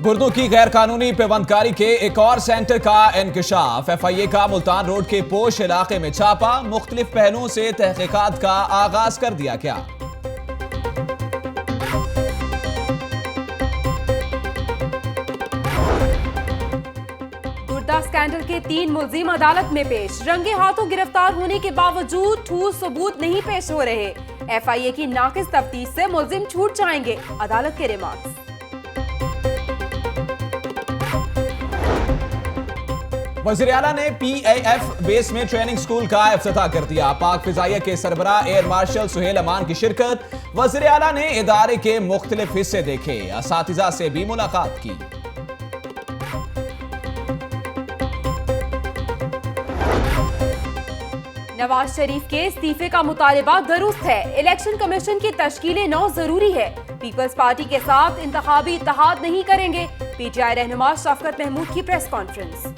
गुर्दों की गैर कानूनी पेबंदकारी के एक और सेंटर का इंकशाफ। FIA का मुल्तान रोड के पोश इलाके में छापा, मुख्तलिफ पहलुओं से तहकीकात का आगाज कर दिया गया। गुर्दा स्कैंडल के 3 मुलजिम अदालत में पेश, रंगे हाथों गिरफ्तार होने के बावजूद ठोस सबूत नहीं पेश हो रहे। FIA की नाकिस तफ्तीश से मुलजिम छूट जाएंगे, अदालत के रिमार्क्स। वज़ीर आला ने PAF बेस में ट्रेनिंग स्कूल का इफ्तिताह कर दिया। पाक फिजाइया के सरबराह एयर मार्शल सुहेल अमान की शिरकत। वज़ीर आला ने इदारे के मुख्तलिफ हिस्से देखे, असातिज़ा से भी मुलाकात की। नवाज शरीफ के इस्तीफे का मुतालबा दुरुस्त है, इलेक्शन कमीशन की तश्कील नौ जरूरी है। पीपल्स पार्टी के साथ इंतखाबी इत्तेहाद नहीं करेंगे, PTI रहनुमा शफकत महमूद की प्रेस कॉन्फ्रेंस।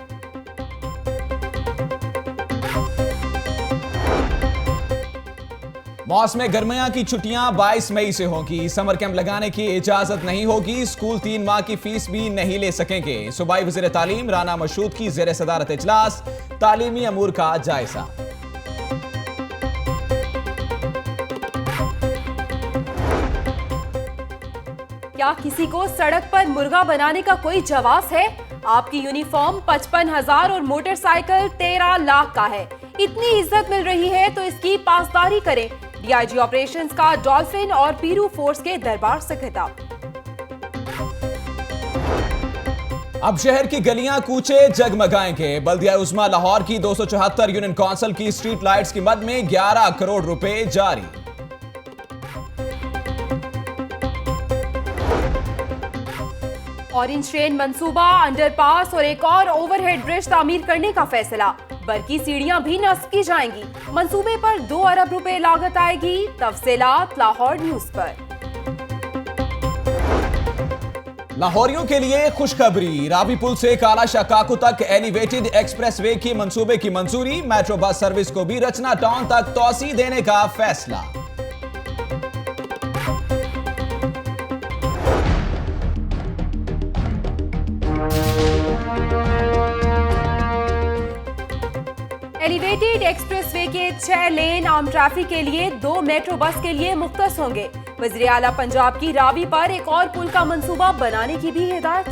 मौसम गर्मियां की छुट्टियां 22 मई से होंगी। समर कैंप लगाने की इजाजत नहीं होगी। स्कूल 3 माह की फीस भी नहीं ले सकेंगे। सूबाई वज़ीर तालीम राना मशहूद की ज़ेर सदारत इजलास, तालीमी अमूर का जायजा। क्या किसी को सड़क पर मुर्गा बनाने का कोई जवाब है? आपकी यूनिफॉर्म 55,000 और मोटरसाइकिल 13 लाख का है। इतनी इज्जत मिल रही है तो इसकी पासदारी करें। DIG ऑपरेशंस का डॉल्फिन और पीरू फोर्स के दरबार से खिताब। अब शहर की गलियां कूचे जगमगाएंगे। बल्दिया उस्मा लाहौर की 274 यूनियन काउंसिल की स्ट्रीट लाइट्स की मद में 11 करोड़ रुपए जारी। ऑरेंज ट्रेन मंसूबा, अंडरपास और एक और ओवरहेड ब्रिज तामीर करने का फैसला। बरकी सीढ़ियां भी नस्ब की जाएंगी। मंसूबे पर 2 अरब रुपए लागत आएगी। तफसीलात लाहौर न्यूज पर। लाहौरियों के लिए खुशखबरी, रावी पुल से काला शाह काकू तक एलिवेटेड एक्सप्रेसवे की मंसूबे की मंजूरी। मेट्रो बस सर्विस को भी रचना टाउन तक तौसी देने का फैसला। एलिवेटेड एक्सप्रेसवे के 6 लेन आम ट्रैफिक के लिए, 2 मेट्रो बस के लिए मुख्तस होंगे। वज़ीर आला पंजाब की रावी पर एक और पुल का मंसूबा बनाने की भी हिदायत।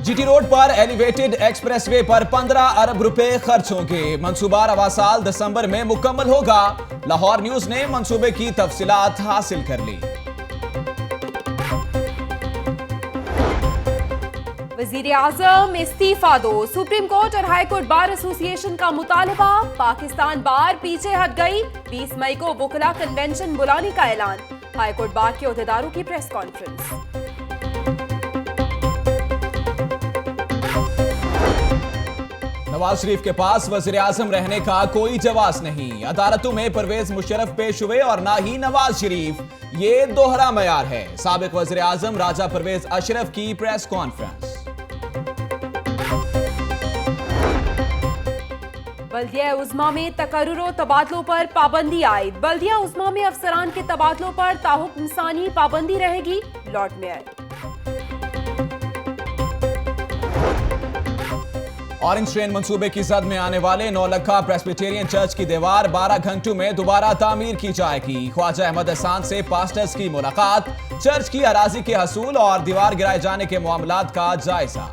GT रोड पर एलिवेटेड एक्सप्रेसवे पर 15 अरब रुपए खर्च होंगे। मंसूबा रवा साल दिसंबर में मुकम्मल होगा। लाहौर न्यूज ने मंसूबे की तफसीलात हासिल कर ली। वज़ीर आज़म इस्तीफा दो, सुप्रीम कोर्ट और हाई कोर्ट बार एसोसिएशन का मुतालबा। पाकिस्तान बार पीछे हट गई। 20 मई को वुकला कन्वेंशन बुलाने का ऐलान। हाई कोर्ट बार के ओहदेदारों की प्रेस कॉन्फ्रेंस। नवाज शरीफ के पास वज़ीर आज़म रहने का कोई जवाब नहीं। अदालतों में परवेज मुशर्रफ पेश हुए और ना ही नवाज शरीफ, ये दोहरा मयार है। साबिक वज़ीर आज़म राजा परवेज अशरफ की प्रेस कॉन्फ्रेंस। बल्दिया उज़्मा में तकर्रुर तबादलों पर पाबंदी आयद। बल्दिया उज़्मा में अफसरान के तबादलों पर ताहुक्म इंसानी पाबंदी रहेगी। Lord mayor. ऑरेंज ट्रेन मंसूबे की जद में आने वाले 9 लखा प्रेस्बिटेरियन चर्च की दीवार 12 घंटों में दोबारा तामीर की जाएगी। ख्वाजा अहमद हसान से पास्टर्स की मुलाकात। चर्च की अराजी के हसूल और दीवार गिराए जाने के मामलात का जायजा।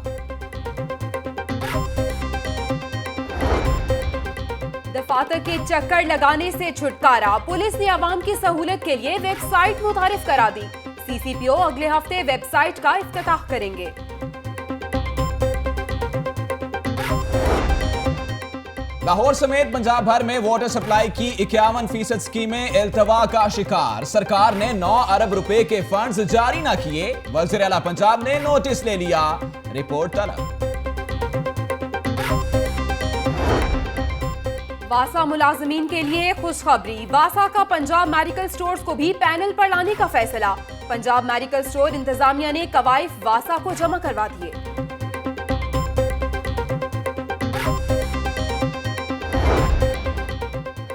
दफातर के चक्कर लगाने से छुटकारा। पुलिस ने आवाम की सहूलत के लिए वेबसाइट मुतारिफ करा दी। CCPO अगले हफ्ते वेबसाइट का इफ्तिताह करेंगे। लाहौर समेत पंजाब भर में वाटर सप्लाई की 51% स्कीमें इल्तवा का शिकार। सरकार ने 9 अरब रुपए के फंड्स जारी न किए। वज़ीर आला पंजाब ने नोटिस ले लिया। रिपोर्ट तलब। वासा मुलाजमीन के लिए खुशखबरी। वासा का पंजाब मेडिकल स्टोर्स को भी पैनल पर लाने का फैसला। पंजाब मेडिकल स्टोर इंतजामिया ने कवायफ वासा को जमा करवा दिए।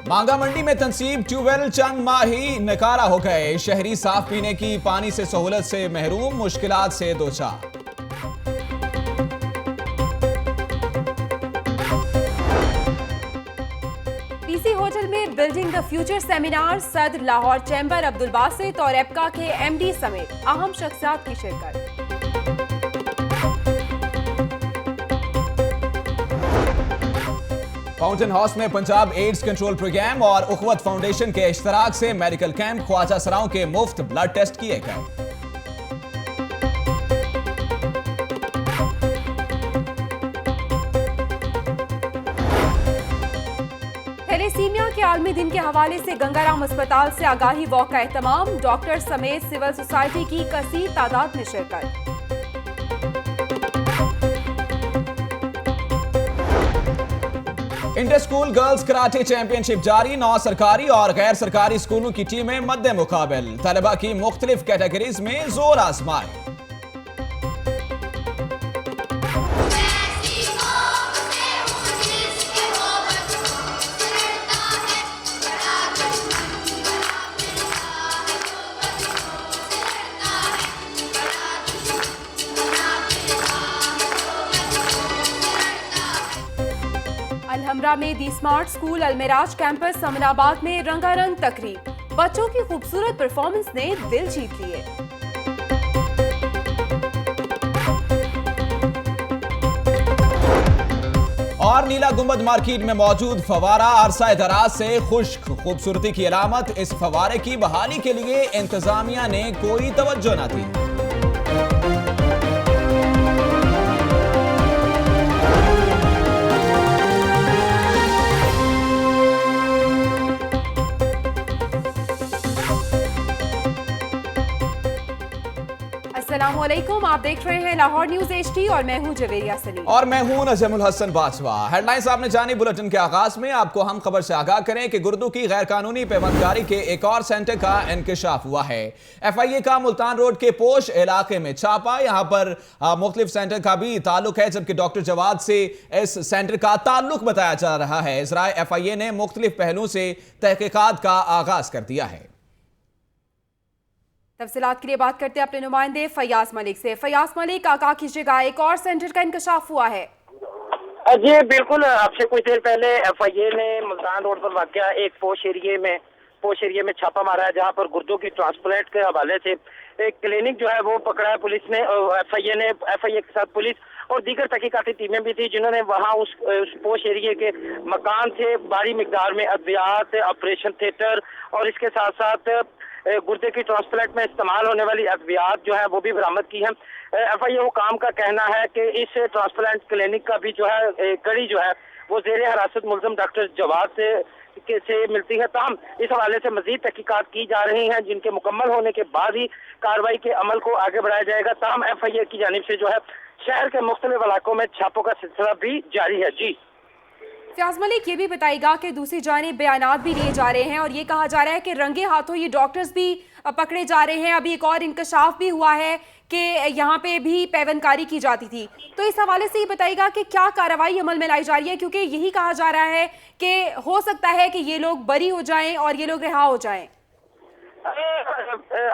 मांगा मंडी में तनसीब ट्यूबवेल चंद माह ही नकारा हो गए। शहरी साफ पीने की पानी से सहूलत से महरूम, मुश्किलात से दो चार। पीसी होटल में बिल्डिंग द फ्यूचर सेमिनार, सदर लाहौर चैम्बर अब्दुल बासित और एप्का के एमडी समेत अहम शख्सियात की शिरकत। फाउंटेन हाउस में पंजाब एड्स कंट्रोल प्रोग्राम और उखवत फाउंडेशन के इश्तराक से मेडिकल कैंप, ख्वाजा सराओं के मुफ्त ब्लड टेस्ट किए गए। थैलेसीमिया के आलमी दिन के हवाले से गंगाराम अस्पताल से आगाही वॉक का एहतमाम, डॉक्टर समेत सिविल सोसाइटी की कसीर तादाद में शिरकत। Inter school girls karate championship जारी, 9 सरकारी और गैर सरकारी स्कूलों की टीमें मद्दे मुकाबिल, तलबा की मुख्तलिफ कैटेगरीज में जोर आजमाए। अलहमरा में दी स्मार्ट स्कूल अलमेराज कैंपस समनाबाद में रंगारंग तकरीब, बच्चों की खूबसूरत परफॉर्मेंस ने दिल जीत लिए। और नीला गुंबद मार्केट में मौजूद फवारा अरसा दराज से खुश्क खूबसूरती की अलामत। इस फवारे की बहाली के लिए इंतजामिया ने कोई तवज्जो न दी। अस्सलामुअलैकुम, आप देख रहे हैं लाहौर न्यूज एचडी और मैं हूं जवेरिया सलीम। और मैं हूं नजमुल हसन बाजवा। हेडलाइंस आपने जानी। बुलेटिन के आगाज में आपको हम खबर से आगाह करें कि गुर्दों की गैर कानूनी पेवंदकारी के एक और सेंटर का इंकशाफ हुआ है। FIA का मुल्तान रोड के पोश इलाके में छापा, यहां पर मुख्तलिफ सेंटर का भी ताल्लुक है, जबकि डॉक्टर जवाद से इस सेंटर का ताल्लुक बताया जा रहा है। इजराए FIA ने मुख्तलिफ पहलुओं से तहकीकात का आगाज कर दिया है। तफसीलात के लिए बात करते हैं अपने नुमाइंदे फयाज मलिक से। फयाज मलिक, आगाह कीजिएगा, एक और सेंटर का इंकशाफ हुआ है। जी बिल्कुल, आपसे कुछ देर पहले FIA ने मुल्तान रोड पर वाक़या एक पोश एरिया में छापा मारा है, जहां पर गुर्दों की ट्रांसप्लांट के हवाले से एक क्लिनिक जो है वो पकड़ा है पुलिस ने। FIA के साथ पुलिस और दीगर तहकीकाती टीमें भी थी, जिन्होंने वहां उस पोश एरिया के मकान से भारी मिकदार में अद्वियात, ऑपरेशन थिएटर और इसके साथ साथ गुर्दे की ट्रांसप्लांट में इस्तेमाल होने वाली अद्वियात जो है वो भी बरामद की है। FIA हुकाम का कहना है कि इस ट्रांसप्लांट क्लिनिक का भी जो है कड़ी जो है वो जेर हिरासत मुल्ज़िम डॉक्टर जवाद से मिलती है। ताहम इस हवाले से मजीद तहकीकात की जा रही हैं, जिनके मुकम्मल होने के बाद ही कार्रवाई के अमल को आगे बढ़ाया जाएगा। ताहम FIA की जानिब से जो है शहर के मुख्तलिफ इलाकों में छापों का सिलसिला भी जारी है। जी फयाज मलिक, ये भी बताइएगा कि दूसरी जानिब बयानात भी लिए जा रहे हैं और ये कहा जा रहा है कि रंगे हाथों ये डॉक्टर्स भी पकड़े जा रहे हैं। अभी एक और इंकशाफ भी हुआ है कि यहाँ पे भी पैवनकारी की जाती थी। तो इस हवाले से ये बताइएगा कि क्या कार्रवाई अमल में लाई जा रही है, क्योंकि यही कहा जा रहा है कि हो सकता है कि ये लोग बरी हो जाएं और ये लोग रिहा हो जाएं।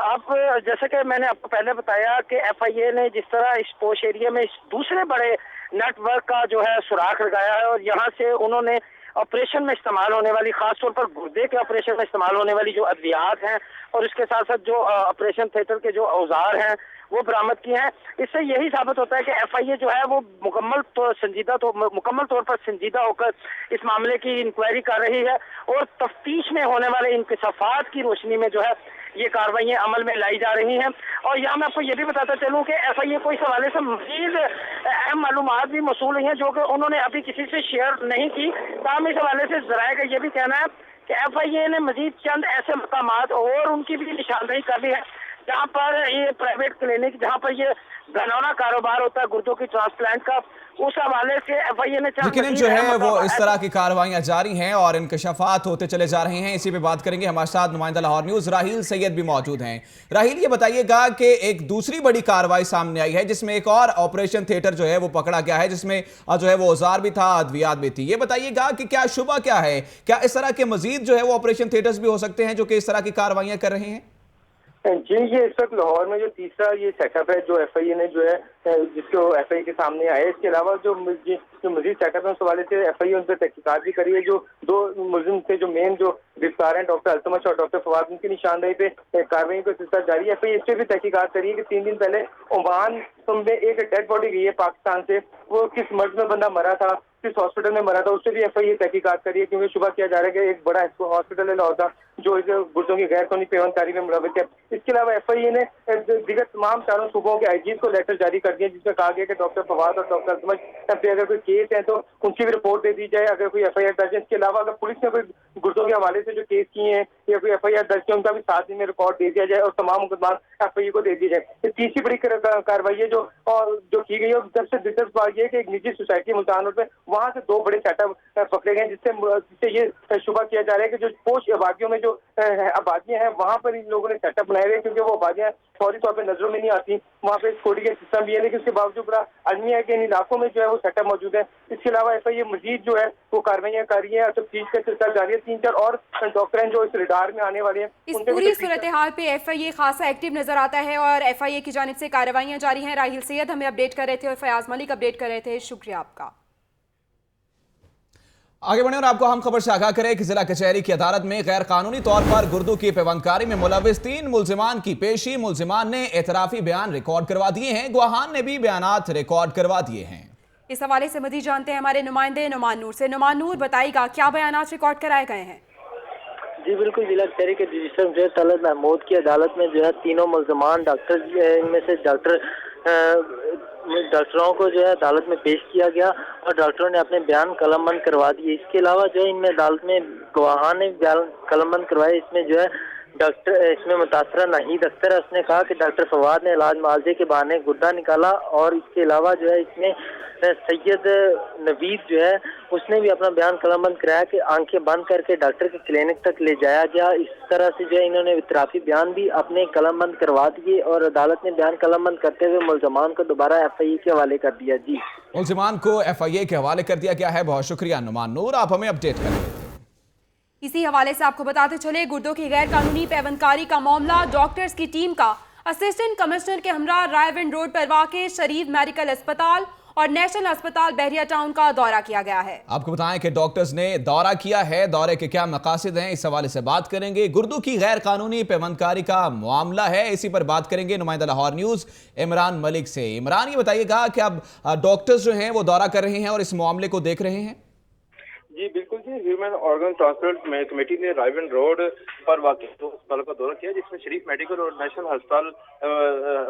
आप जैसे कि मैंने आपको पहले बताया कि FIA ने जिस तरह इस पोश एरिया में इस दूसरे बड़े नेटवर्क का जो है सुराख लगाया है और यहाँ से उन्होंने ऑपरेशन में इस्तेमाल होने वाली, खासतौर पर गुर्दे के ऑपरेशन में इस्तेमाल होने वाली जो अद्वियात हैं और इसके साथ साथ जो ऑपरेशन थिएटर के जो औजार हैं वो बरामद किए हैं। इससे यही साबित होता है कि FIA जो है वो मुकम्मल तौर पर संजीदा होकर इस मामले की इंक्वायरी कर रही है और तफ्तीश में होने वाले इंकशाफात की रोशनी में जो है ये कार्रवाइयाँ अमल में लाई जा रही हैं। और यहाँ मैं आपको ये भी बताता चलूँ कि FIA को इस हवाले से मजीद अहम मालूमात भी मौसूल हुई हैं, जो कि उन्होंने अभी किसी से शेयर नहीं की। ताहम इस हवाले से ज़राए का ये भी कहना है कि FIA ने मजीद चंद ऐसे मकामात और उनकी भी निशानदेही कर दी है जहाँ पर ये प्राइवेट क्लिनिक, जहाँ पर ये घनौना कारोबार होता है गुर्दों की ट्रांसप्लांट का, उस हवाले से एफआईए ने लेकिन जो है वो इस तरह की कार्रवाइयां जारी हैं और इंकशाफात होते चले जा रहे हैं। इसी पे बात करेंगे, हमारे साथ नुमाइंदा लाहौर न्यूज राहील सैयद भी मौजूद हैं। राहील, ये बताइएगा कि एक दूसरी बड़ी कार्रवाई सामने आई है जिसमें एक और ऑपरेशन थिएटर जो है वो पकड़ा गया है, जिसमें जो है वो औजार भी था, अद्वियात भी थी। ये बताइएगा कि क्या शुबा क्या है, क्या इस तरह के मजीद जो है वो ऑपरेशन थिएटर्स भी हो सकते हैं जो कि इस तरह की कार्रवाइयां कर रहे हैं? जी, ये इस वक्त लाहौर में जो तीसरा ये सेटअप है जो एफआईए ने जो है जिसको एफआईए के सामने आया है। इसके अलावा जो मजीद सेटअप है उस हवाले से एफआईए उन पर तहकीकात भी करी है। जो दो मुलजिम थे जो मेन जो गिरफ्तार हैं, डॉक्टर अल्तमश और डॉक्टर फवाद, उनकी निशानदेही पे कार्रवाई का सिलसिला जारी है। एफआईए इस पर भी तहकीकात करी है कि 3 दिन पहले ओमान में एक डेड बॉडी गई है पाकिस्तान से, वो किस मर्ज में बंदा मरा था, किस हॉस्पिटल में मरा था, उससे भी एफआईए तहकीकात करी है। क्योंकि शुबा किया जा रहा है कि एक बड़ा हॉस्पिटल है लाहौर का जो इस गुर्दों की गैर कानूनी पेवनकारी में मुलविस है। इसके अलावा एफआईए ने दिगर तमाम चारों सूबों के आईजी को लेटर जारी कर दिया जिसमें कहा गया कि डॉक्टर फवाद और डॉक्टर अल्तमश पे अगर कोई केस है तो उनकी भी रिपोर्ट दे दी जाए, अगर कोई एफआईआर दर्ज है। इसके अलावा अगर पुलिस ने कोई गुर्दों के हवाले से जो केस किए हैं या कोई एफआईआर दर्ज किया उनका भी 7 दिन में रिकॉर्ड दे दिया जाए और तमाम मुकदमा एफआईए को दे दी जाए। ये तीसरी बड़ी कार्रवाई है जो की गई है। और सबसे दिलचस्प बात यह है कि एक निजी सोसाइटी मुल्तान रोड पे वहां से 2 बड़े सेटअप पकड़े गए जिससे ये शुबा किया जा रहा है कि जो पोश आबादियों में जो आबादियां हैं वहां पर इन लोगों ने सेटअप बनाए हुए, क्योंकि वो आबादियां फौरी तौर पर नजरों में नहीं आती, वहाँ पे सिक्योरिटी का सिस्टम भी है, लेकिन उसके बावजूद बड़ा अलमिया है कि इन इलाकों में जो है वो सेटअप मौजूद है। इसके अलावा एफआईए मजीद जो है वो कार्रवाइयां कर रही है, तफ्तीश का सिलसिला जारी है। 3-4 और डॉक्टर हैं जो इस रडार में आने वाले हैं। इस पूरी सूरत हाल पे एफआईए खासा एक्टिव नजर आता है और एफआईए की जानिब से कार्रवाइयां जारी हैं। राहील सैयद हमें अपडेट कर रहे थे और फयाज मलिक अपडेट कर रहे थे, शुक्रिया आपका। आगे बढ़े और आपको हम खबर से आगाह करें कि जिला कचहरी की अदालत में गैर कानूनी तौर पर गुर्दों की पेवंदकारी में मुलविस 3 मुलजिमान की पेशी। मुलजिमान ने एतराफी बयान रिकॉर्ड करवा दिए हैं, गवाहान ने भी बयानात रिकॉर्ड करवा दिए हैं। इस हवाले से मजीद जानते हैं हमारे नुमाइंदे नुमान नूर से। नुमान नूर, बताइएगा क्या बयानात रिकॉर्ड कराए गए हैं? जी बिल्कुल, जिला कचहरी के जुडिशल जज तलत महमूद की अदालत में जो है तीनों मुलजमान डॉक्टर, इनमें से डॉक्टरों को जो है अदालत में पेश किया गया और डॉक्टरों ने अपने बयान कलमबंद करवा दिए। इसके अलावा जो है इनमें अदालत में गवाहान ने बयान कलमबंद करवाए। इसमें जो है इसमें मुतासरा नाहीद अख्तर है, उसने कहा कि डॉक्टर फवाद ने इलाज मुआवजे के बहाने गुर्दा निकाला। और इसके अलावा जो है इसमें सैयद नवीद जो है उसने भी अपना बयान कलमबंद कराया कि आंखें बंद करके डॉक्टर के क्लिनिक तक ले जाया गया। इस तरह से जो है इन्होंने इतराफी बयान भी अपने कलमबंद करवा दिए और अदालत ने बयान कलमबंद करते हुए मुलजमान को दोबारा एफआईए के हवाले कर दिया। जी, मुलजमान को एफआईए के हवाले कर दिया गया है। बहुत शुक्रिया नुमान नूर, आप हमें अपडेट करें। इसी हवाले से आपको बताते चले, गुर्दों की गैर कानूनी पेवंदकारी का मामला डॉक्टर्स की टीम का असिस्टेंट कमिश्नर के हमरा रायविंड रोड पर वाक़े शरीफ मेडिकल अस्पताल और नेशनल अस्पताल बहरिया टाउन का दौरा किया गया है। आपको बताएं कि डॉक्टर्स ने दौरा किया है, दौरे के क्या मकासद हैं, इस हवाले से बात करेंगे। गुर्दों की गैर कानूनी पेवंदकारी का मामला है, इसी पर बात करेंगे नुमाइंदा लाहौर न्यूज इमरान मलिक से। इमरान, ये बताइएगा कि अब डॉक्टर्स जो हैं वो दौरा कर रहे हैं और इस मामले को देख रहे हैं? जी बिल्कुल जी, ह्यूमन ऑर्गन ट्रांसप्लांट कमेटी ने रायविंड रोड पर वाक़ 2 अस्पतालों का दौरा किया, जिसमें शरीफ मेडिकल और नेशनल अस्पताल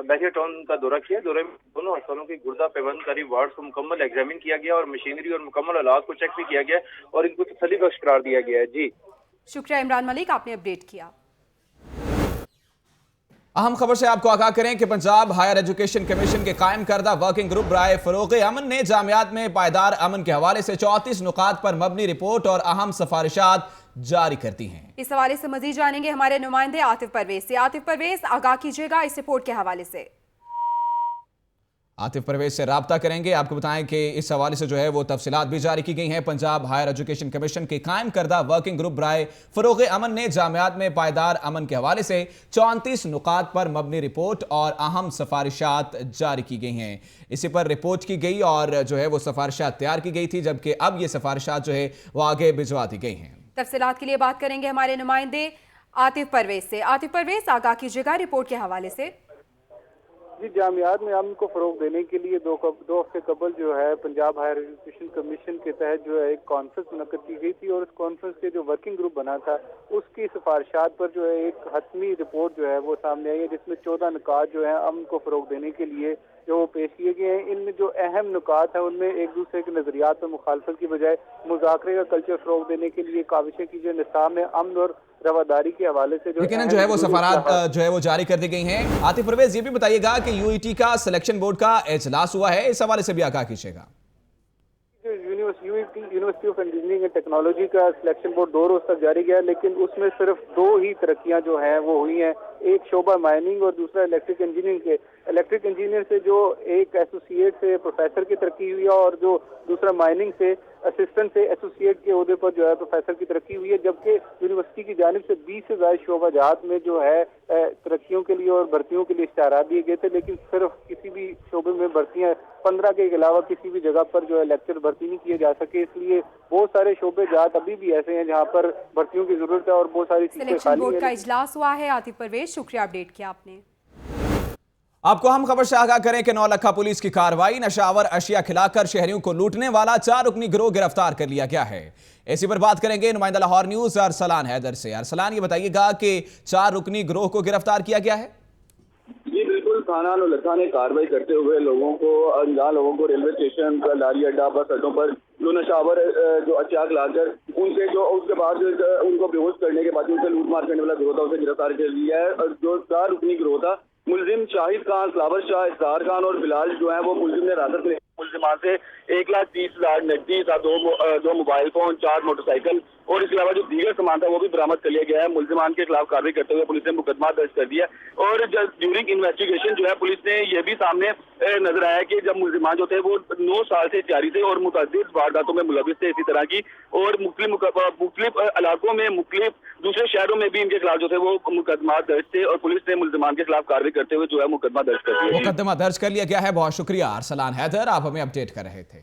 बहरिया टाउन का दौरा किया। दौरे में दोनों अस्पतालों की गुर्दा पेवंदकारी वार्ड को मुकम्मल एग्जामिन किया गया और मशीनरी और मुकम्मल आलात को चेक भी किया गया और इनको तसल्ली बख्श करार दिया गया है। जी शुक्रिया इमरान मलिक, आपने अपडेट किया। अहम खबर से आपको आगाह करें कि पंजाब हायर एजुकेशन कमीशन के कायम करदा वर्किंग ग्रुप बराए फरोग़ अमन ने जामियात में पायदार अमन के हवाले से 34 नुकात पर मबनी रिपोर्ट और अहम सिफारिशात जारी करती हैं। इस हवाले से मजीद जानेंगे हमारे नुमाइंदे आतिफ परवेज से। आतिफ परवेज, आगाह कीजिएगा इस रिपोर्ट के हवाले से। आतिफ परवेज से राब्ता करेंगे। आपको बताएं कि इस हवाले से जो है वो तफसीलात भी जारी की गई हैं। पंजाब हायर एजुकेशन कमीशन के कायम करदा वर्किंग ग्रुप बराए फरोग़ अमन ने जामियात में पायदार अमन के हवाले से 34 नुकात पर मबनी रिपोर्ट और अहम सिफारिशात जारी की गई हैं। इसी पर रिपोर्ट की गई और जो है वो सिफारिशात तैयार की गई थी, जबकि अब ये सिफारिशात जो है वो आगे भिजवा दी गई हैं। तफसीलात के लिए बात करेंगे हमारे नुमाइंदे आतिफ परवेज से। आतिफ परवेज, आगाह कीजिएगा रिपोर्ट के हवाले से। जी, जामियात में अमन को फरोग देने के लिए दो हफ्ते कबल जो है पंजाब हायर एजुकेशन कमीशन के तहत जो है एक कॉन्फ्रेंस मुनक्किद की गई थी और उस कॉन्फ्रेंस के जो वर्किंग ग्रुप बना था उसकी सिफारिशात पर जो है एक हतमी रिपोर्ट जो है वो सामने आई है, जिसमें 14 नुकात जो है अमन को फरोग देने के लिए जो वो पेश किए गए हैं, इनमें जो अहम नुकात है उनमें एक दूसरे के नजरियात और मुखालफत की बजाय मुज़ाकरे का कल्चर फ़रोग़ देने के लिए काविशें की जो निसाब में अमन और रवादारी के हवाले से लेकिन जो है वो सफारात जो है वो जारी कर दी गई हैं। आतिफ परवेज, ये भी बताइएगा कि यूईटी का सिलेक्शन बोर्ड का इजलास हुआ है, इस हवाले से भी आगाह कीजिएगा। University of engineering and technology का सिलेक्शन बोर्ड 2 रोज तक जारी किया, लेकिन उसमें सिर्फ 2 ही तरक्कियां जो हैं वो हुई हैं। एक शोबा माइनिंग और दूसरा इलेक्ट्रिक इंजीनियरिंग के। इलेक्ट्रिक इंजीनियर से जो एक एसोसिएट से प्रोफेसर की तरक्की हुई है और जो दूसरा माइनिंग से असिस्टेंट से एसोसिएट के ओहदे पर जो है प्रोफेसर की तरक्की हुई है, जबकि यूनिवर्सिटी की जानिब से 20 से ज़्यादा शोबाजात में जो है तरक्कियों के लिए और भर्तियों के लिए इश्तिहारात दिए गए थे, लेकिन सिर्फ किसी भी शोबे में भर्तियां 15 के अलावा किसी भी जगह पर जो है लेक्चर भर्ती नहीं किए जा सके। इसलिए बहुत सारे शोबे जात अभी भी ऐसे हैं जहाँ पर भर्तियों की जरूरत है और बहुत सारी सिलेक्शन बोर्ड का इजलास हुआ है। आतिफ परवेज, शुक्रिया अपडेट किया आपने। आपको हम खबर से आगाह करें कि नौलखा पुलिस की कार्रवाई, नशावर अशिया खिलाकर शहरियों को लूटने वाला 4 रुकनी गिरोह गिरफ्तार कर लिया गया है। इसी पर बात करेंगे नुमाइंदा लाहौर न्यूज अरसलान हैदर से। अरसलान, ये बताइएगा कि 4 रुकनी गिरोह को गिरफ्तार किया गया है। जी बिल्कुल, थाना नौलखा ने कार्रवाई करते हुए लोगों को रेलवे स्टेशन, लारी अड्डा, बस अड्डों पर जो नशावर जो अचाक लाकर उनसे जो उसके बाद उनको बेहोश करने के बाद उनसे लूटमार करने वाला गिरोह था उसे गिरफ्तार कर लिया है। जो 4 रुकनी गिरोह था, मुलजिम शाहिद खान, सलावर शाह, इफ्तार खान और बिलाल जो है वो मुलजिम ने हिरासत में मुलजिमान से 1,30,000 नकदी, 2 मोबाइल फोन, 4 मोटरसाइकिल और इसके अलावा जो दीगर सामान था वो भी बरामद कर लिया गया है। मुलजिमान के खिलाफ कार्रवाई करते हुए पुलिस ने मुकदमा दर्ज कर दिया और ड्यूरिंग इन्वेस्टिगेशन जो है पुलिस ने ये भी सामने नजर आया कि जब मुलजिमान जो थे वो 9 साल से जारी थे और मुतअद्दिद वारदातों में मुलविस थे इसी तरह की, और मुख्तलिफ इलाकों में दूसरे शहरों में भी इनके खिलाफ जो थे वो मुकदमा दर्ज थे और पुलिस ने मुलजिमान के खिलाफ कार्रवाई करते हुए जो है मुकदमा दर्ज कर दिया। मुकदमा दर्ज कर लिया गया है। बहुत शुक्रिया अरसलान हैदर, आप हमें अपडेट कर रहे थे।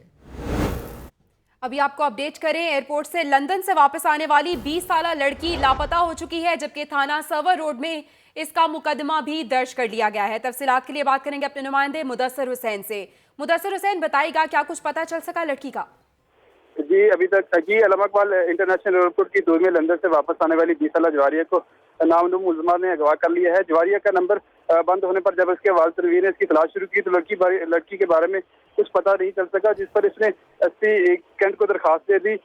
अभी आपको अपडेट करें, एयरपोर्ट से लंदन से वापस आने वाली 20 साला लड़की लापता हो चुकी है, जबकि थाना सर्वर रोड में इसका मुकदमा भी दर्ज कर लिया गया है। तफसीलात के लिए बात करेंगे अपने नुमाइंदे मुदस्सिर हुसैन से। मुदस्सिर हुसैन, बताइएगा क्या कुछ पता चल सका लड़की का? जी अभी तक अल्लामा इकबाल इंटरनेशनल एयरपोर्ट की दूर में लंदन से वापस आने वाली 20 साला जवारिया को नामलूम मुलजमा ने अगवा कर लिया है। जवारिया का नंबर बंद होने पर जब इसके वालिद तनवीर ने इसकी तलाश शुरू की तो लड़की के बारे में कुछ पता नहीं चल सका, जिस पर इसने एसपी कैंट को दरखास्त दे दी।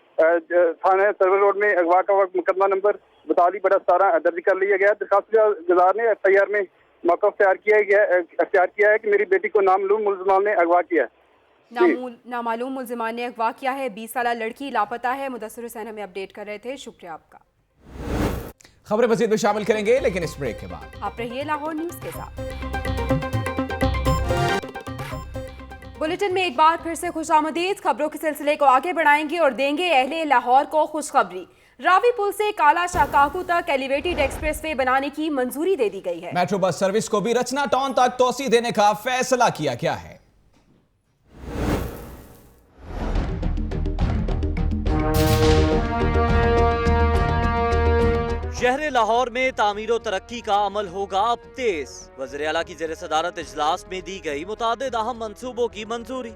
थाना सर्वर रोड में अगवा का वक्त मुकदमा नंबर 42/17 दर्ज कर लिया गया। दरखास्त गुजार ने FIR में मौका अख्तियार किया है कि मेरी बेटी को नामलूम मुलजमान ने अगवा किया है। नामालूम मुलजिमान ने अगवा किया है। 20 साला लड़की लापता है। मुदस्सिर हुसैन हमें अपडेट कर रहे थे, शुक्रिया आपका। खबरें मजीद में शामिल करेंगे लेकिन इस ब्रेक के बाद। आप रहिए लाहौर न्यूज के साथ। बुलेटिन में एक बार फिर से खुशामदीद। खबरों के सिलसिले को आगे बढ़ाएंगे और देंगे अहले लाहौर को खुशखबरी। रावी पुल से काला शाकाकू तक एलिवेटेड एक्सप्रेसवे बनाने की मंजूरी दे दी गई है। मेट्रो बस सर्विस को भी रचना टाउन तक तोसी देने का फैसला किया गया है। शहर लाहौर में तामीर तरक्की का अमल होगा अब तेज। वज़ीर आला की ज़ेर सदारत इजलास में दी गई मुतादिद अहम मंसूबों की मंजूरी।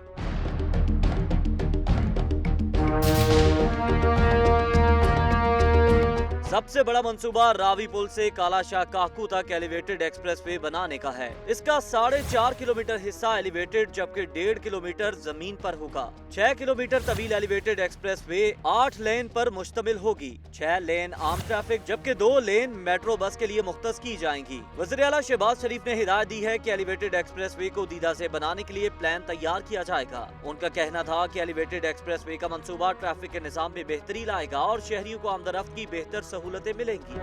सबसे बड़ा मंसूबा रावी पुल से काला शाह काकू तक एलिवेटेड एक्सप्रेसवे बनाने का है। इसका 4.5 किलोमीटर हिस्सा एलिवेटेड जबकि 1.5 किलोमीटर जमीन पर होगा। 6 किलोमीटर तवील एलिवेटेड एक्सप्रेसवे 8 लेन पर मुश्तमिल होगी। 6 लेन आम ट्रैफिक जबकि 2 लेन मेट्रो बस के लिए मुख्तस की जाएंगी। वज़ीर आला शहबाज शरीफ ने हिदायत दी है कि एलिवेटेड एक्सप्रेसवे को दीदा से बनाने के लिए प्लान तैयार किया जाएगा। उनका कहना था कि एलिवेटेड एक्सप्रेसवे का मंसूबा ट्रैफिक के निजाम में बेहतरी लाएगा और शहरियों को आमदरफ्त की बेहतर सहूलतें मिलेंगी।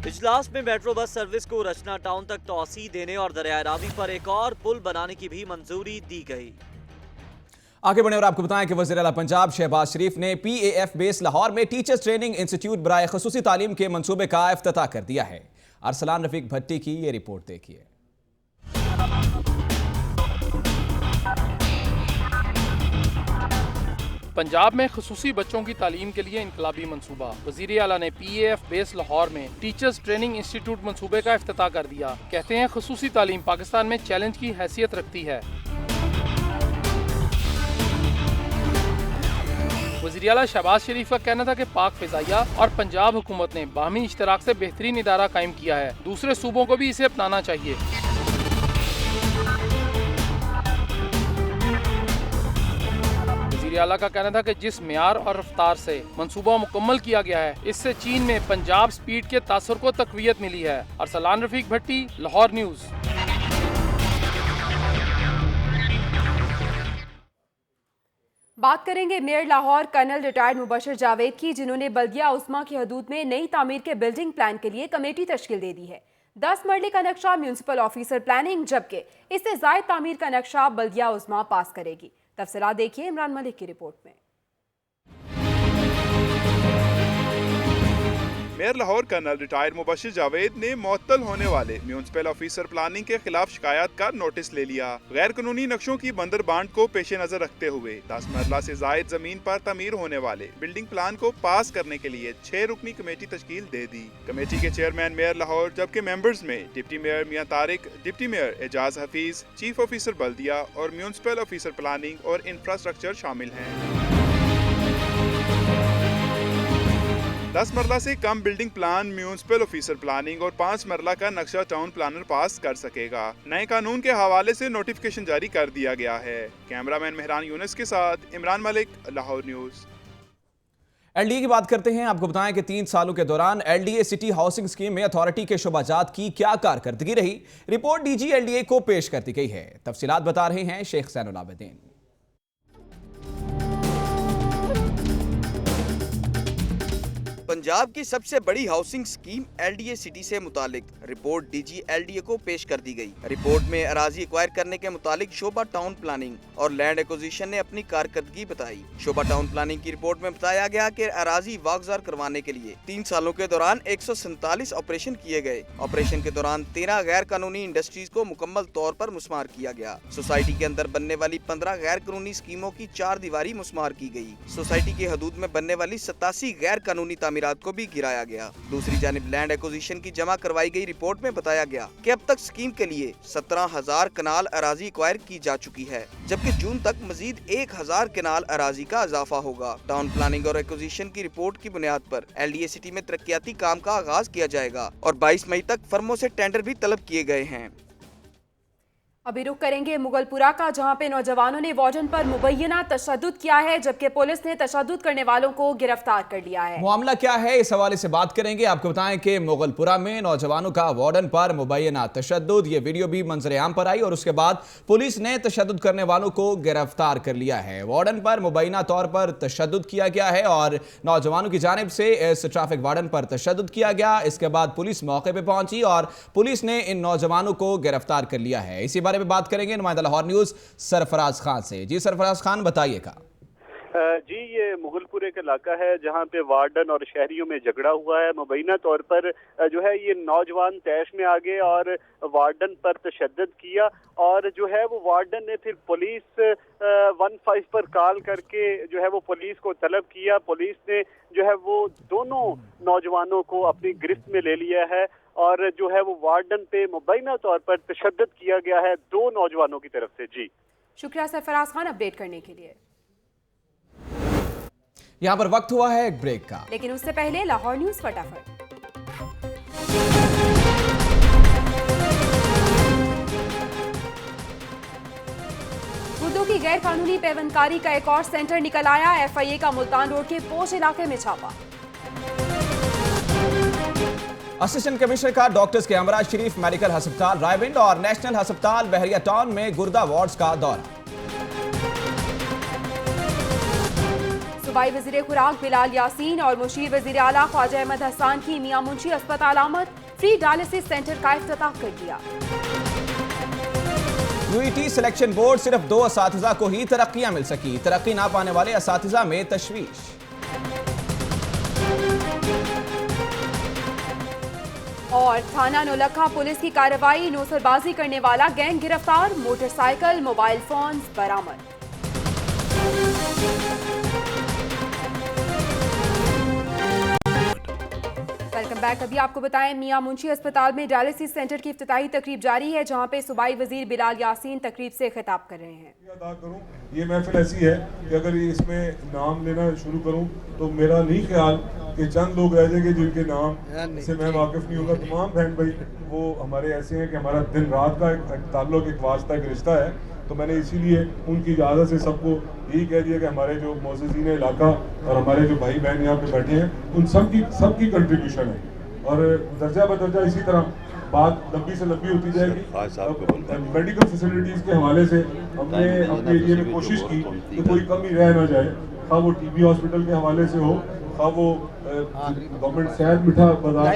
इजलास में मेट्रो बस सर्विस को रचना टाउन तक तोसी देने और दरिया रावी पर एक और पुल बनाने की भी मंजूरी दी गई। आगे बढ़े और आपको बताएं कि वज़ीर आला पंजाब शहबाज शरीफ ने PAF बेस लाहौर में टीचर्स ट्रेनिंग इंस्टीट्यूट बराए खुसूसी तालीम के मंसूबे का इफ्तिताह कर दिया है। अरसलान रफीक भट्टी की ये रिपोर्ट देखिए। पंजाब में खुसूसी बच्चों की तालीम के लिए इनकलाबी मंसूबा। वज़ीर आला ने PAF बेस लाहौर में टीचर्स ट्रेनिंग इंस्टीट्यूट मंसूबे का इफ्तिताह कर दिया। कहते हैं खुसूसी तालीम पाकिस्तान में चैलेंज की हैसियत रखती है। वज़ीर आला शहबाज शरीफ का कहना था कि पाक फिजाइया और पंजाब हुकूमत ने बाहमी इश्तराक से बेहतरीन इदारा कायम किया है, दूसरे सूबों को भी इसे अपनाना चाहिए। वज़ीर आला का कहना था कि जिस म्यार और रफ्तार से मंसूबा मुकम्मल किया गया है, इससे चीन में पंजाब स्पीड के तासुर को तकवीयत मिली है। अरसलान रफीक भट्टी, लाहौर न्यूज़। बात करेंगे mayor Lahore colonel retired Mubashar Javed की, जिन्होंने बल्दिया उस्मा की हदूद में नई तामीर के बिल्डिंग प्लान के लिए कमेटी तश्कील दे दी है। 10 मरले का नक्शा म्यूनिसिपल ऑफिसर प्लानिंग, जबकि इससे जायद तामीर का नक्शा बल्दिया उस्मा पास करेगी। तफसीलात देखिए इमरान मलिक की रिपोर्ट में। Mayor Lahore colonel retired Mubashar Javed ने मुअत्तल होने वाले म्यूनिसिपल ऑफिसर प्लानिंग के खिलाफ शिकायत का नोटिस ले लिया। गैर कानूनी नक्शों की बंदर बांट को पेश नजर रखते हुए 10 मरला से जायद जमीन पर तमीर होने वाले बिल्डिंग प्लान को पास करने के लिए 6 रुकनी कमेटी तश्कील दे दी। कमेटी के चेयरमैन मेयर लाहौर, जबकि मेंबर्स में deputy mayor Mian Tariq, deputy mayor Ejaz Hafeez, chief officer बल्दिया और म्यूनिसिपल ऑफिसर प्लानिंग और इंफ्रास्ट्रक्चर शामिल हैं। 10 मरला से कम building plan municipal officer planning और 5 मरला का नक्शा टाउन प्लानर पास कर सकेगा। नए कानून के हवाले से नोटिफिकेशन जारी कर दिया गया है। कैमरामैन मेहरान यूनिस के साथ इमरान मलिक, लाहौर न्यूज़। एलडीए की बात करते हैं। आपको बताएं कि 3 सालों के दौरान एलडीए सिटी हाउसिंग स्कीम में अथॉरिटी के शोबाजात की क्या कारकर्दगी रही, रिपोर्ट डीजी एलडीए को पेश कर दी गई है। तफसीलात बता रहे हैं शेख ज़ैनुल आबिदीन। पंजाब की सबसे बड़ी हाउसिंग स्कीम एलडीए सिटी से मुतालिक रिपोर्ट डीजी एलडीए को पेश कर दी गई। रिपोर्ट में अराजी एक्वायर करने के मुतालिक शोबा टाउन प्लानिंग और लैंड एक्विजिशन ने अपनी कारकर्दगी बताई। शोबा टाउन प्लानिंग की रिपोर्ट में बताया गया कि अराजी वागजार करवाने के लिए 3 सालों के दौरान 147 ऑपरेशन किए गए। ऑपरेशन के दौरान 13 गैर कानूनी इंडस्ट्रीज को मुकम्मल तौर पर मुस्मार किया गया। सोसाइटी के अंदर बनने वाली 15 गैर कानूनी स्कीमों की 4 दीवारी मुस्मार की गई। सोसाइटी की हदूद में बनने वाली 87 गैर कानूनी तामीरात को भी गिराया गया। दूसरी जानिब लैंड एक्विजिशन की जमा करवाई गई रिपोर्ट में बताया गया कि अब तक स्कीम के लिए 17,000 कनाल अराजी एक्वायर की जा चुकी है, जबकि जून तक मजीद 1,000 कनाल अराजी का इजाफा होगा। टाउन प्लानिंग और एक्विजिशन की रिपोर्ट की बुनियाद पर एलडीए सिटी में तरक्याती काम का आगाज किया जाएगा और 22 मई तक फर्मों से टेंडर भी तलब किए गए हैं। अभी रुख करेंगे मुगलपुरा का, जहां पे नौजवानों ने वार्डन पर मुबैना तशद्दुद किया है, जबकि पुलिस ने तशद्दुद करने वालों को गिरफ्तार कर लिया है। मामला क्या है, इस हवाले से बात करेंगे। आपको बताएं कि मुगलपुरा में नौजवानों का वार्डन पर मुबैना तशद्दुद, ये वीडियो भी मंजर आम पर आई और उसके बाद पुलिस ने तशद्दुद करने वालों को गिरफ्तार कर लिया है। वार्डन पर मुबैना तौर पर तशद्दुद किया गया है और नौजवानों की जानिब से इस ट्रैफिक वार्डन पर तशद्दुद किया गया। इसके बाद पुलिस मौके पर पहुंची और पुलिस ने इन नौजवानों को गिरफ्तार कर लिया है। इसी बारे में बात करेंगे नुमाइंदा लाहौर न्यूज़ सरफराज खान से। जी सरफराज खान, बताइएगा। जी, ये मुगलपुरे का इलाका है जहाँ पे वार्डन और शहरियों में झगड़ा हुआ है। मुबैना तौर पर जो है ये नौजवान तैश में आ गए और वार्डन पर तशद्दुद किया और जो है वो वार्डन ने फिर पुलिस 15 पर कॉल करके जो है वो पुलिस को तलब किया। पुलिस ने जो है वो दोनों नौजवानों को अपनी गिरफ्त में ले लिया है और जो है वो वार्डन पे मुबैना तौर पर तशद्दुद किया गया है 2 नौजवानों की तरफ से। जी शुक्रिया सरफराज खान अपडेट करने के लिए। यहां पर वक्त हुआ है एक ब्रेक का, लेकिन उससे पहले लाहौर न्यूज़ फटाफट। गुर्दों की गैर कानूनी पैवंदकारी का एक और सेंटर निकल आया। एफआईए का मुल्तान रोड के पोश इलाके में छापा। असिस्टेंट कमिश्नर का डॉक्टर्स के अमराज शरीफ मेडिकल अस्पताल रायविंड और नेशनल अस्पताल बहरिया टाउन में गुर्दा वार्ड्स का दौरा। सूबाई वजीर खुराक बिलाल यासीन और मुशीर वजीर आला ख्वाजा अहमद हसन की मियां मुंशी अस्पताल आमद, फ्री डायलिसिस सेंटर का इफ्तिताह कर दिया। यूईटी सिलेक्शन बोर्ड सिर्फ 2 असातिज़ा को ही तरक्कियां मिल सकी, तरक्की ना पाने वाले असातिज़ा में तशवीश। और थाना नौलखा पुलिस की कार्रवाई, नौसरबाजी करने वाला गैंग गिरफ्तार, मोटरसाइकिल मोबाइल फोन बरामद। Welcome back. अभी आपको बताएं मियां मुंशी अस्पताल में डायलिसिस सेंटर की इफ्तिताही तकरीब जारी है, जहां पे सूबाई वजीर बिलाल यासीन तकरीब से खिताब कर रहे हैं। अदा करूं, ये महफिल ऐसी है कि अगर इसमें नाम लेना शुरू करूं तो मेरा नहीं ख्याल कि चंद लोग रह जाएंगे जिनके नाम से मैं वाकिफ नहीं होगा। तमाम बहन भाई वो हमारे ऐसे हैं कि हमारा दिन रात का एक ताल्लुक, एक वास्ता, एक रिश्ता है। तो मैंने इसीलिए उनकी इजाज़त से सबको यही कह दिया कि हमारे जो मौजूदीन इलाका और हमारे जो भाई बहन यहाँ पे बैठे हैं उन सबकी कंट्रीब्यूशन है और दर्जा बदर्जा इसी तरह बात लंबी से लंबी होती जाएगी। मेडिकल फैसिलिटीज़ के हवाले से हमने अपने एरिए में कोशिश की कि कोई कमी रह ना जाए, खा वो टीबी हॉस्पिटल के हवाले से हो, खा वो गवर्नमेंट शहर मिठा बाजार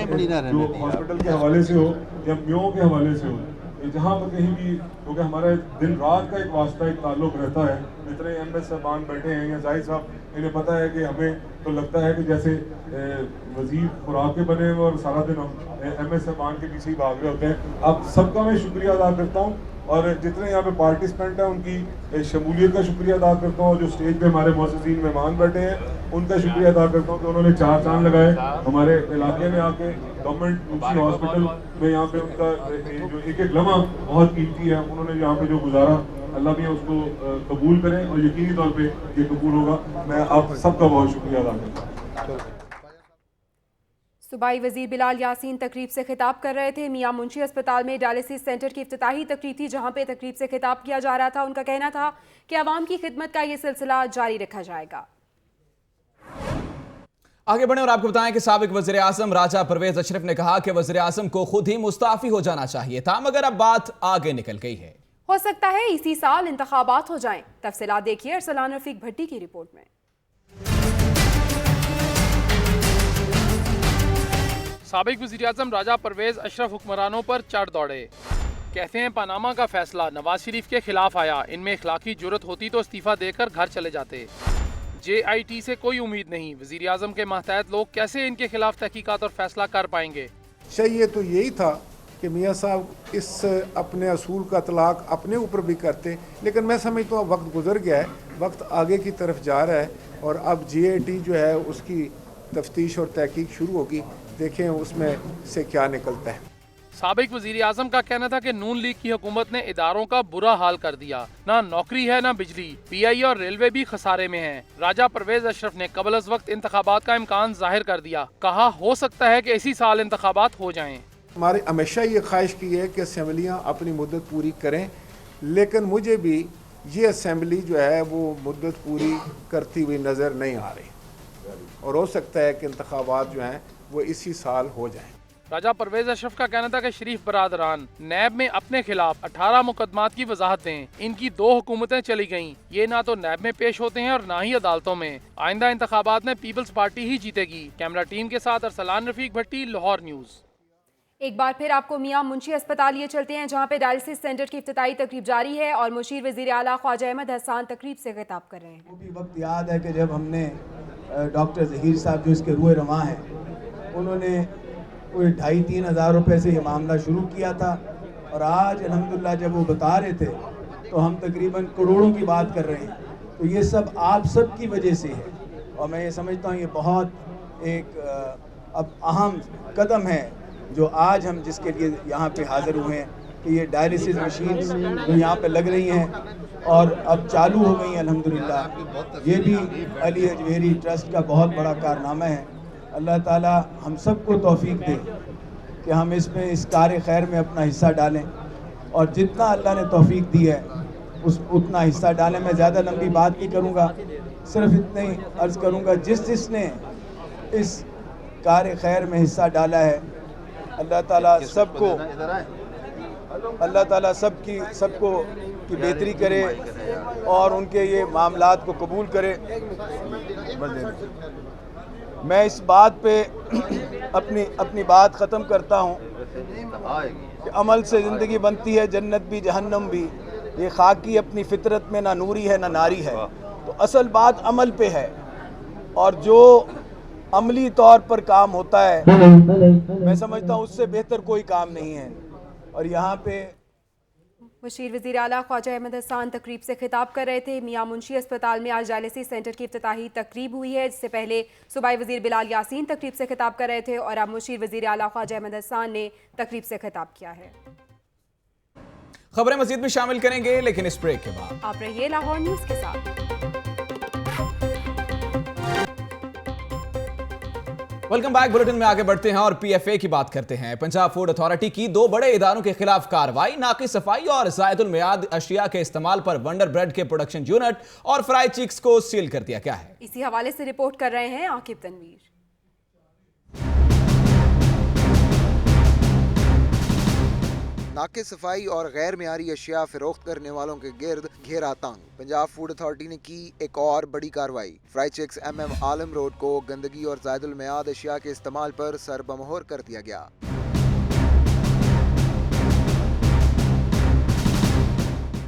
जो हॉस्पिटल के हवाले से हो या म्यों के हवाले से हो, जहाँ पर कहीं भी, क्योंकि हमारा दिन रात का एक वास्ता, एक ताल्लुक रहता है। जितने MS साहबान बैठे हैं या जाहिर साहब, इन्हें पता है कि हमें तो लगता है कि जैसे वजीर खुराक के बने हुए और सारा दिन हम MS साहबान के पीछे ही भाग रहे होते हैं। आप सबका मैं शुक्रिया अदा करता हूँ और जितने यहाँ पे पार्टिसिपेंट हैं उनकी शमूलियत का शुक्रिया अदा करता हूँ। जो स्टेज पे हमारे मौजूदीन मेहमान बैठे हैं उनका शुक्रिया अदा करता हूँ कि उन्होंने 4 चांद लगाए हमारे इलाके में आके। गवर्नमेंट मुंशी हॉस्पिटल में यहाँ पे उनका जो एक एक लम्हा बहुत कीमती है, उन्होंने यहाँ पे जो गुजारा, अल्लाह भी उसको कबूल करें और यकीनी तौर पे ये कबूल होगा। मैं आप सबका बहुत शुक्रिया अदा करता हूँ। सूबाई वजीर बिलाल यासीन तकरीब से खिताब कर रहे थे। मियां मुंशी अस्पताल में डायलिसिस सेंटर की इफ्तिताही तकरीब थी, जहां पे तकरीब से खिताब किया जा रहा था। उनका कहना था कि आवाम की खिदमत का ये सिलसिला जारी रखा जाएगा। आगे बढ़े और आपको बताएं कि साबिक वज़ीर आज़म राजा परवेज अशरफ ने कहा कि वज़ीर आज़म को खुद ही मुस्ताफी हो जाना चाहिए था, मगर अब बात आगे निकल गई है। हो सकता है इसी साल इंतखाबात हो जाएं। तफसीलात देखिए अरसलान रफीक भट्टी की रिपोर्ट में। साबिक वज़ीर आज़म राजा परवेज अशरफ हुक्मरानों पर चढ़ दौड़े। कहते हैं पनामा का फैसला नवाज शरीफ के खिलाफ आया, इनमें इखलाकी जुर्रत होती तो इस्तीफा देकर घर चले जाते। JIT से कोई उम्मीद नहीं, वज़ीर आज़म के मातहत लोग कैसे इनके खिलाफ तहकीकात और फैसला कर पाएंगे। चाहिए तो यही था कि मियाँ साहब इस अपने असूल का तलाक अपने ऊपर भी करते, लेकिन मैं समझता हूँ वक्त गुजर गया है, वक्त आगे की तरफ जा रहा है और अब JIT जो है उसकी तफ्तीश और तहकीक शुरू होगी, देखें उसमें से क्या निकलता है। साबिक वज़ीर आज़म का कहना था कि नून लीग की हुकूमत ने इदारों का बुरा हाल कर दिया, ना नौकरी है ना बिजली, PI और रेलवे भी खसारे में हैं। राजा परवेज अशरफ ने कबल अज़ वक्त इंतखाबात का इम्कान जाहिर कर दिया, कहा हो सकता है कि इसी साल इंतखाबात हो जाएं। हमारी हमेशा ये ख्वाहिश की है कि असम्बलियाँ अपनी मुद्दत पूरी करें, लेकिन मुझे भी ये असम्बली जो है वो मुद्दत पूरी करती हुई नज़र नहीं आ रही और हो सकता है कि इंतखाबात जो हैं वो इसी साल हो जाएं। राजा परवेज अशरफ का कहना था कि शरीफ बरादरान नैब में अपने खिलाफ 18 मुकदमात की वजाहत दें। इनकी 2 हुकूमतें चली गईं, ये ना तो नैब में पेश होते हैं और ना ही अदालतों में। आइंदा इंतखाबात में पीपल्स पार्टी ही जीतेगी। कैमरा टीम के साथ अरसलान रफीक भट्टी, लाहौर न्यूज़। एक बार फिर आपको मियां मुंशी अस्पताल लिए चलते हैं, जहां पे डायलिसिस सेंटर की इफ्तिताही तकरीब जारी है और मुशीर वज़ीर आला ख्वाजा अहमद हसन तकरीब से खिताब कर रहे हैं। वो भी वक्त याद है कि जब हमने डॉक्टर ज़हीर साहब जो इसके रूए रवां हैं, उन्होंने कोई 2,500-3 हज़ार रुपये से ये मामला शुरू किया था और आज अल्हम्दुलिल्लाह जब वो बता रहे थे तो हम तकरीबन करोड़ों की बात कर रहे हैं। तो ये सब आप सब की वजह से है और मैं ये समझता हूँ ये बहुत एक अब अहम कदम है जो आज हम जिसके लिए यहाँ पे हाज़िर हुए हैं कि ये डायलिसिस मशीन जो यहाँ पे लग रही हैं और अब चालू हो गई हैं अल्हम्दुलिल्लाह। ये भी अली अजमेरी ट्रस्ट का बहुत बड़ा कारनामा है। अल्लाह ताला हम सबको तौफीक दे कि हम इसमें इस कार्य खैर में अपना हिस्सा डालें और जितना अल्लाह ने तौफीक दी है उतना हिस्सा डालें। मैं ज़्यादा लंबी बात नहीं करूँगा, सिर्फ इतने ही अर्ज़ करूँगा जिसने इस कार्य खैर में हिस्सा डाला है अल्लाह ताला सबको की बेहतरी करे और उनके ये मामलात को कबूल करे। मैं इस बात पे अपनी बात ख़त्म करता हूँ कि अमल से ज़िंदगी बनती है, जन्नत भी जहन्नम भी। ये खाकी अपनी फितरत में ना नूरी है ना नारी है। तो असल बात अमल पे है और जो अमली तौर पर काम होता है मैं समझता हूँ उससे बेहतर कोई काम नहीं है। और यहाँ पे वज़ीर वज़ीर आला ख्वाजा अहमद हसन तकरीब से खिताब कर रहे थे। मियां मुंशी अस्पताल में आज डायलिसिस सेंटर की इफ्तिताही तकरीब हुई है, जिससे पहले सूबाई वज़ीर बिलाल यासीन तकरीब से खिताब कर रहे थे और अब मुशीर वज़ीर आला ख्वाजा अहमद हसन ने तकरीब से खिताब किया है। खबरें मज़ीद में शामिल करेंगे, लेकिन इस ब्रेक के बाद आप रहिए लाहौर न्यूज़ के साथ। Welcome back. बुलेटिन में आगे बढ़ते हैं और पीएफए की बात करते हैं। पंजाब फूड अथॉरिटी की 2 बड़े इदारों के खिलाफ कार्रवाई। नाक़िस सफाई और ज़ायदुल मियाद अशिया के इस्तेमाल पर वंडर ब्रेड के प्रोडक्शन यूनिट और फ्राई चिक्स को सील कर दिया गया है। इसी हवाले से रिपोर्ट कर रहे हैं आकिब तनवीर। नाक़िस सफाई और गैर मियारी अशिया फरोख्त करने वालों के गिर्द घेरा तंग। पंजाब फूड अथॉरिटी ने की एक और बड़ी कार्रवाई। फ्राई चिक्स MM आलम रोड को गंदगी और ज़ायदुल मियाद अशिया के इस्तेमाल पर सरबमोहर कर दिया गया।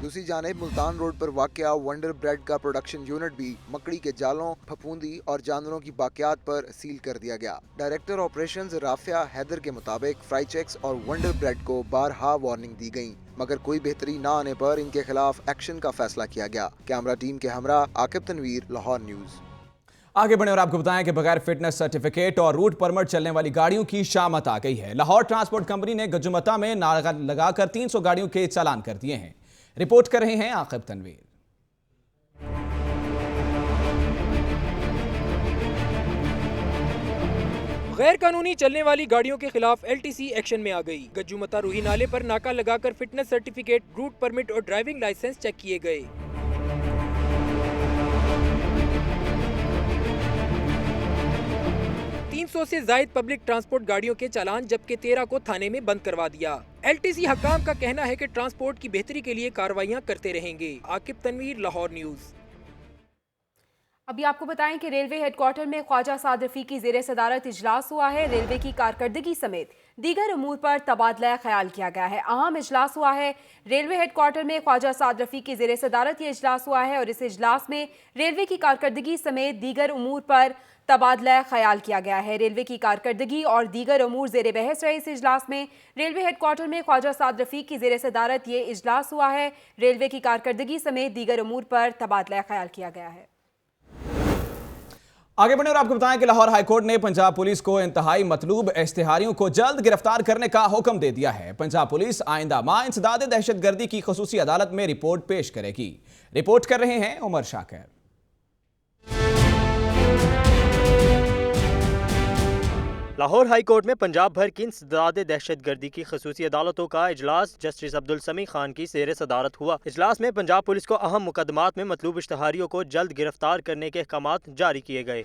दूसरी जानिब मुल्तान रोड पर वाक़या वंडर ब्रेड का प्रोडक्शन यूनिट भी मकड़ी के जालों, फफूंदी और जानवरों की बाकियात पर सील कर दिया गया। डायरेक्टर ऑपरेशंस राफिया हैदर के मुताबिक फ्राई चिक्स और वंडर ब्रेड को बारहा वार्निंग दी गई, मगर कोई बेहतरी न आने पर इनके खिलाफ एक्शन का फैसला किया गया। कैमरा टीम के हमरा आकिब तनवीर, लाहौर न्यूज़। आगे बढ़े और आपको बताएं कि बगैर फिटनेस सर्टिफिकेट और रूट परमिट चलने वाली गाड़ियों की शामत आ गई है। लाहौर ट्रांसपोर्ट कंपनी ने गजुमता में नारा लगाकर 300 गाड़ियों के चालान कर दिए हैं। रिपोर्ट कर रहे हैं आकिब तनवीर। गैर कानूनी चलने वाली गाड़ियों के खिलाफ LTC एक्शन में आ गई। गज्जूमता रूही नाले पर नाका लगाकर फिटनेस सर्टिफिकेट, रूट परमिट और ड्राइविंग लाइसेंस चेक किए गए। से जायद पब्लिक ट्रांसपोर्ट गाड़ियों के चालान जबकि 13 को थाने में बंद करवा दिया। LTC हकाम का कहना है कि ट्रांसपोर्ट की बेहतरी के लिए कार्रवाइयां करते रहेंगे। आकिब तनवीर, लाहौर न्यूज़। अभी आपको बताएं कि रेलवे हेडक्वार्टर में ख्वाजा साद रफीकी ज़ेरे सदारत इजलास हुआ है। रेलवे की कारकर्दगी समेत दीगर अमूर पर तबादला ख्याल किया गया है। अहम इजलास हुआ है। रेलवे हेडक्वार्टर में ख्वाजा साद रफीकी ज़ेरे सदारत ये इजलास हुआ है और इस इजलास में रेलवे की कारकर्दगी समेत दीगर अमूर पर तबादला ख्याल किया गया है। रेलवे की कारकर्दगी और दीगर अमूर ज़ेरे बहस रहे। इस इजलास में रेलवे हेडक्वार्टर में ख्वाजा साद रफीक की ज़ेरे सदारत ये इजलास हुआ है। रेलवे की कारकर्दगी समेत दीगर अमूर पर तबादला ख्याल किया गया है। आगे बढ़े और आपको बताएं कि लाहौर हाईकोर्ट ने पंजाब पुलिस को इंतहाई मतलूब इश्तिहारियों को जल्द गिरफ्तार करने का हुक्म दे दिया है। पंजाब पुलिस आइंदा माह इंसदाद दहशतगर्दी की खसूसी अदालत में रिपोर्ट पेश करेगी। रिपोर्ट कर रहे हैं उमर शाकिर। लाहौर हाई कोर्ट में पंजाब भर की इंसदाद दहशतगर्दी की खसूसी अदालतों का इजलास जस्टिस अब्दुल समी खान की ज़ेरे सदारत हुआ। इजलास में पंजाब पुलिस को अहम मुकदमात में मतलूब इश्तिहारियों को जल्द गिरफ्तार करने के अहकामात जारी किए गए।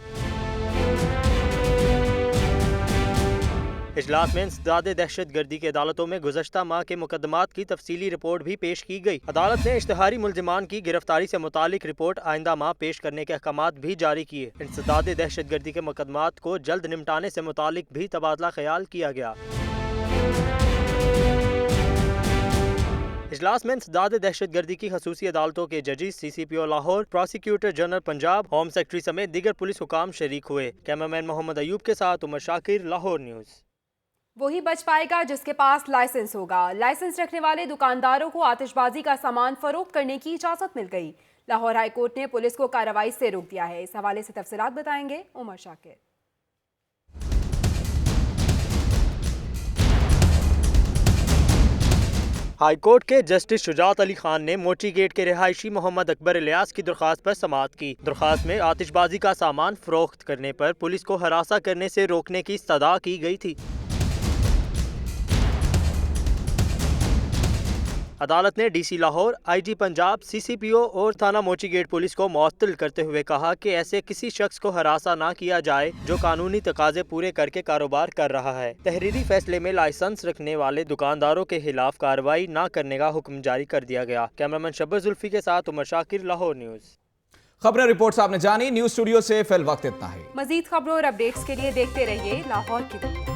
इजलास में इंसदाद दहशतगर्दी की अदालतों में गुज़श्ता माह के मुकदमात की तफसीली रिपोर्ट भी पेश की गई। अदालत ने इश्तिहारी मुल्जिमान की गिरफ्तारी से मुतालिक रिपोर्ट आइंदा माह पेश करने के अहकामात भी जारी किए। इंसदाद दहशतगर्दी के मुकदमात को जल्द निपटाने से मुतालिक भी तबादला ख्याल किया गया। इजलास में इंसदाद दहशतगर्दी की खसूसी अदालतों के जजिस, CCPO Lahore, prosecutor general Punjab, home secretary समेत दीगर पुलिस हुकाम शरीक हुए। कैमरामैन मोहम्मद अयूब के साथ उमर शाकिर, लाहौर न्यूज़। वही बच पाएगा जिसके पास लाइसेंस होगा। लाइसेंस रखने वाले दुकानदारों को आतिशबाजी का सामान फरोख्त करने की इजाजत मिल गई। लाहौर हाई कोर्ट ने पुलिस को कार्रवाई से रोक दिया है। इस हवाले से तफसीलात बताएंगे उमर शाकिर। हाई कोर्ट के जस्टिस शुजात अली खान ने मोची गेट के रिहायशी मोहम्मद अकबर इलियास की दरख्वास्त पर समाअत की। दरख्वास्त में आतिशबाजी का सामान फरोख्त करने पर पुलिस को हरासा करने से रोकने की सदा की गई थी। अदालत ने DC Lahore, IG Punjab, CCPO और थाना मोची गेट पुलिस को मुअत्तल करते हुए कहा कि ऐसे किसी शख्स को हरासा ना किया जाए जो कानूनी तकाजे पूरे करके कारोबार कर रहा है। तहरीरी फैसले में लाइसेंस रखने वाले दुकानदारों के खिलाफ कार्रवाई न करने का हुक्म जारी कर दिया गया। कैमरामैन शब्बर जुल्फी के साथ उमर शाकिर, लाहौर न्यूज़। खबरें रिपोर्ट्स आपने जानी। न्यूज़ स्टूडियो से फिल वक्त इतना ही। मजीद खबरों और अपडेट्स के लिए देखते रहिए लाहौर की दुनिया।